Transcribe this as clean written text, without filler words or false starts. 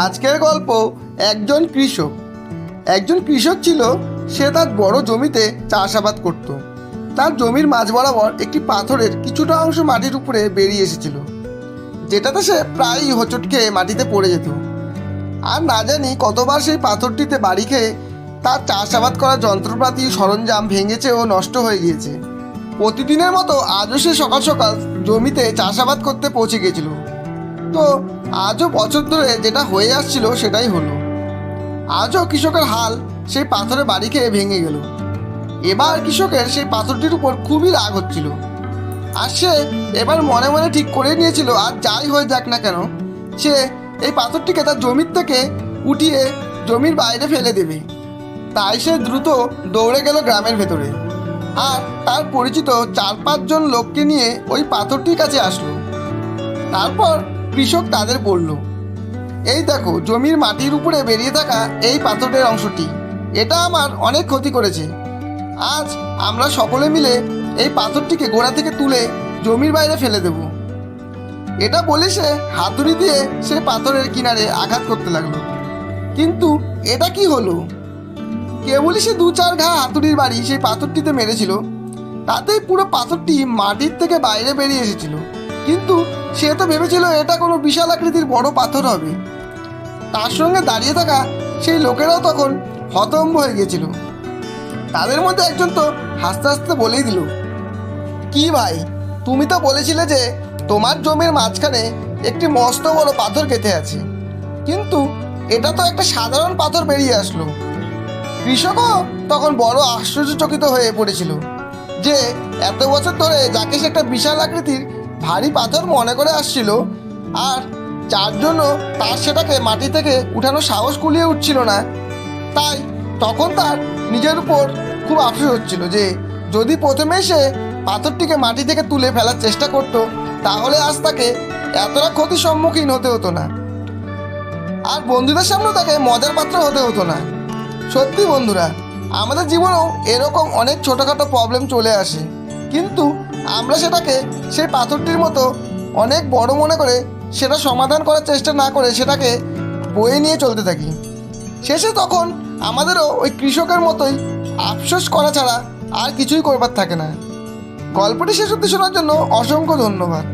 আজকের গল্প একজন কৃষক। ছিল, সে তার বড় জমিতে চাষাবাদ করত। তার জমির মাঝ বরাবর একটি পাথরের কিছুটা অংশ মাটির উপরে বেরিয়ে এসেছিল, যেটাতে সে প্রায়ই হোঁচট খেয়ে মাটিতে পড়ে যেত। আর না জানি কতবার সেই পাথরটিতে বাড়ি খেয়ে তার চাষাবাদ করার যন্ত্রপাতি সরঞ্জাম ভেঙেছে ও নষ্ট হয়ে গিয়েছে। প্রতিদিনের মতো আজও সে সকাল সকাল জমিতে চাষাবাদ করতে পৌঁছে গিয়েছিল। তো আজও বছর ধরে যেটা হয়ে আসছিল সেটাই হলো। আজও কৃষকের হাল সেই পাথরে বাড়ি খেয়ে ভেঙে গেল। এবার কৃষকের সেই পাথরটির উপর খুবই রাগ হচ্ছিল, আর সে এবার মনে মনে ঠিক করে নিয়েছিল আর যাই হয়ে যাক না কেন সে এই পাথরটিকে তার জমির থেকে উঠিয়ে জমির বাইরে ফেলে দেবে। তাই সে দ্রুত দৌড়ে গেল গ্রামের ভেতরে, আর তার পরিচিত 4-5 জন লোককে নিয়ে ওই পাথরটির কাছে আসলো। তারপর কৃষক তাদের বলল, এই দেখো, জমির মাটির উপরে বেরিয়ে থাকা এই পাথরের অংশটি, এটা আমার অনেক ক্ষতি করেছে। আজ আমরা সকলে মিলে এই পাথরটিকে গোড়া থেকে তুলে জমির বাইরে ফেলে দেব। এটা বলে সে হাতুড়ি দিয়ে সেই পাথরের কিনারে আঘাত করতে লাগলো। কিন্তু এটা কি হলো? কেবলই সে 2-4 ঘা হাতুড়ির বাড়ি সেই পাথরটিতে মেরেছিল, তাতেই পুরো পাথরটি মাটির থেকে বাইরে বেরিয়ে এসেছিল। কিন্তু সে তো ভেবেছিল এটা কোনো বিশাল আকৃতির বড় পাথর হবে। তার সঙ্গে দাঁড়িয়ে থাকা সেই লোকেরাও তখন হতভম্ব হয়ে গিয়েছিল। তাদের মধ্যে একজন তো হাসতে হাসতে বলেই দিল, কি ভাই, তুমি তো বলেছিলে যে তোমার জমির মাঝখানে একটি মস্ত বড় পাথর গেঁথে আছে, কিন্তু এটা তো একটা সাধারণ পাথর বেরিয়ে আসলো। কৃষকও তখন বড় আশ্চর্যচকিত হয়ে পড়েছিল যে এত বছর ধরে যাকে সে একটা বিশাল আকৃতির ভারী পাথর মনে করে আসছিল, আর যার জন্য তার সেটাকে মাটি থেকে উঠানোর সাহস কুলিয়ে উঠছিল না, তাই তখন তার নিজের উপর খুব আফসোস হচ্ছিল যে যদি প্রথমে সে পাথরটিকে মাটি থেকে তুলে ফেলার চেষ্টা করত, তাহলে আজ তাকে এতটা ক্ষতির সম্মুখীন হতে হতো না, আর বন্ধুদের সামনেও তাকে মজার পাত্র হতে হতো না। সত্যি বন্ধুরা, আমাদের জীবনেও এরকম অনেক ছোটোখাটো প্রবলেম চলে আসে, কিন্তু আমরা সেটাকে সেই পাথরটির মতো অনেক বড় মনে করে সেটা সমাধান করার চেষ্টা না করে সেটাকে বয়ে নিয়ে চলতে থাকি। শেষে তখন আমাদেরও ওই কৃষকের মতোই আফসোস করা ছাড়া আর কিছুই করবার থাকে না। গল্পটি শেষ অবধি শোনার জন্য অসংখ্য ধন্যবাদ।